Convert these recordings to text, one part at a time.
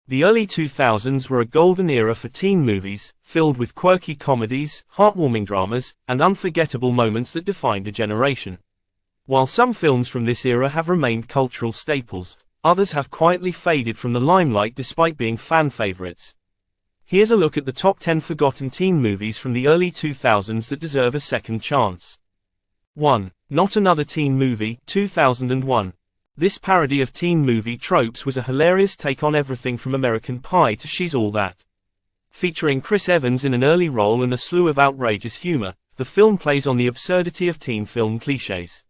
The early 2000s were a golden era for teen movies, filled with quirky comedies, heartwarming dramas, and unforgettable moments that defined a generation. While some films from this era have remained cultural staples, others have quietly faded from the limelight despite being fan favorites. Here's a look at the top 10 forgotten teen movies from the early 2000s that deserve a second chance. 1. Not Another Teen Movie, 2001. This parody of teen movie tropes was a hilarious take on everything from American Pie to She's All That. Featuring Chris Evans in an early role and a slew of outrageous humor, the film plays on the absurdity of teen film cliches.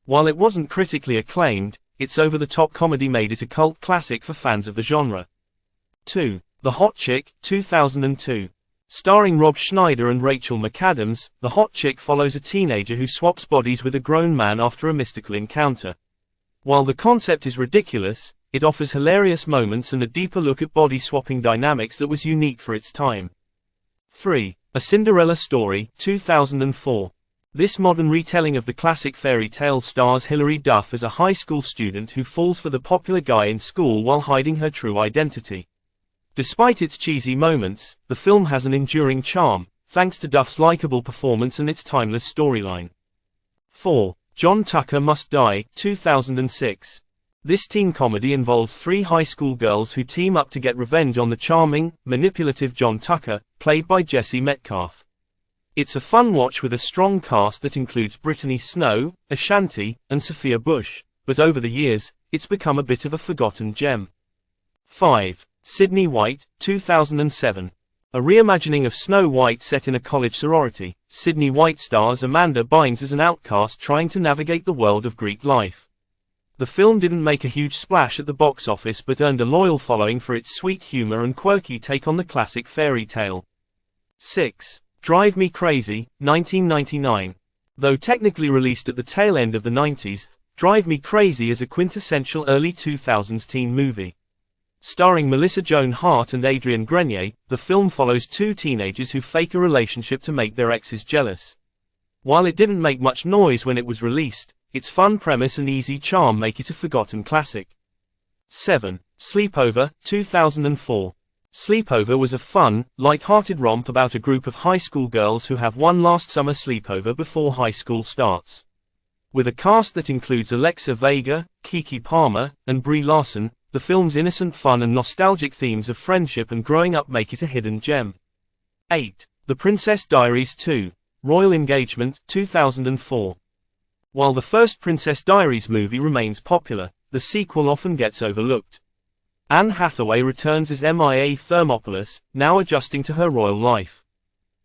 While it wasn't critically acclaimed, its over-the-top comedy made it a cult classic for fans of the genre. 2. The Hot Chick, 2002. Starring Rob Schneider and Rachel McAdams, The Hot Chick follows a teenager who swaps bodies with a grown man after a mystical encounter. While the concept is ridiculous, it offers hilarious moments and a deeper look at body-swapping dynamics that was unique for its time. 3. A Cinderella Story, 2004. This modern retelling of the classic fairy tale stars Hilary Duff as a high school student who falls for the popular guy in school while hiding her true identity. Despite its cheesy moments, the film has an enduring charm, thanks to Duff's likable performance and its timeless storyline. 4. John Tucker Must Die, 2006. This teen comedy involves three high school girls who team up to get revenge on the charming, manipulative John Tucker, played by Jesse Metcalfe. It's a fun watch with a strong cast that includes Brittany Snow, Ashanti, and Sophia Bush, but over the years, it's become a bit of a forgotten gem. 5. Sydney White, 2007. A reimagining of Snow White set in a college sorority, Sydney White stars Amanda Bynes as an outcast trying to navigate the world of Greek life. The film didn't make a huge splash at the box office but earned a loyal following for its sweet humor and quirky take on the classic fairy tale. 6. Drive Me Crazy, 1999. Though technically released at the tail end of the 90s, Drive Me Crazy is a quintessential early 2000s teen movie. Starring Melissa Joan Hart and Adrian Grenier, the film follows two teenagers who fake a relationship to make their exes jealous. While it didn't make much noise when it was released, its fun premise and easy charm make it a forgotten classic. 7. Sleepover, 2004. Sleepover was a fun, light-hearted romp about a group of high school girls who have one last summer sleepover before high school starts. With a cast that includes Alexa Vega, Keke Palmer, and Brie Larson, the film's innocent fun and nostalgic themes of friendship and growing up make it a hidden gem. 8. The Princess Diaries 2. Royal Engagement, 2004. While the first Princess Diaries movie remains popular, the sequel often gets overlooked. Anne Hathaway returns as Mia Thermopolis, now adjusting to her royal life.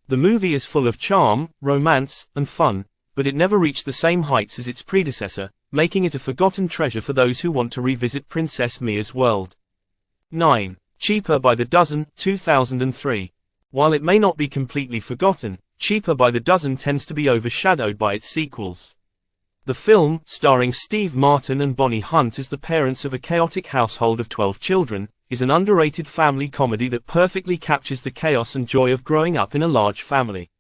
The movie is full of charm, romance, and fun, but it never reached the same heights as its predecessor, making it a forgotten treasure for those who want to revisit Princess Mia's world. 9. Cheaper by the Dozen, 2003. While it may not be completely forgotten, Cheaper by the Dozen tends to be overshadowed by its sequels. The film, starring Steve Martin and Bonnie Hunt as the parents of a chaotic household of 12 children, is an underrated family comedy that perfectly captures the chaos and joy of growing up in a large family.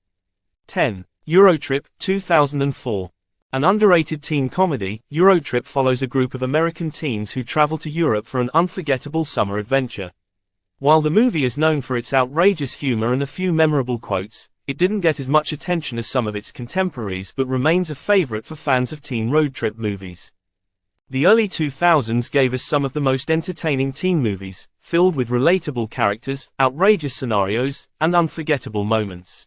10. Eurotrip, 2004. An underrated teen comedy, Eurotrip follows a group of American teens who travel to Europe for an unforgettable summer adventure. While the movie is known for its outrageous humor and a few memorable quotes, it didn't get as much attention as some of its contemporaries but remains a favorite for fans of teen road trip movies. The early 2000s gave us some of the most entertaining teen movies, filled with relatable characters, outrageous scenarios, and unforgettable moments.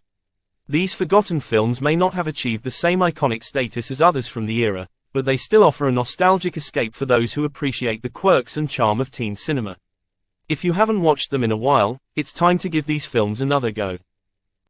These forgotten films may not have achieved the same iconic status as others from the era, but they still offer a nostalgic escape for those who appreciate the quirks and charm of teen cinema. If you haven't watched them in a while, it's time to give these films another go.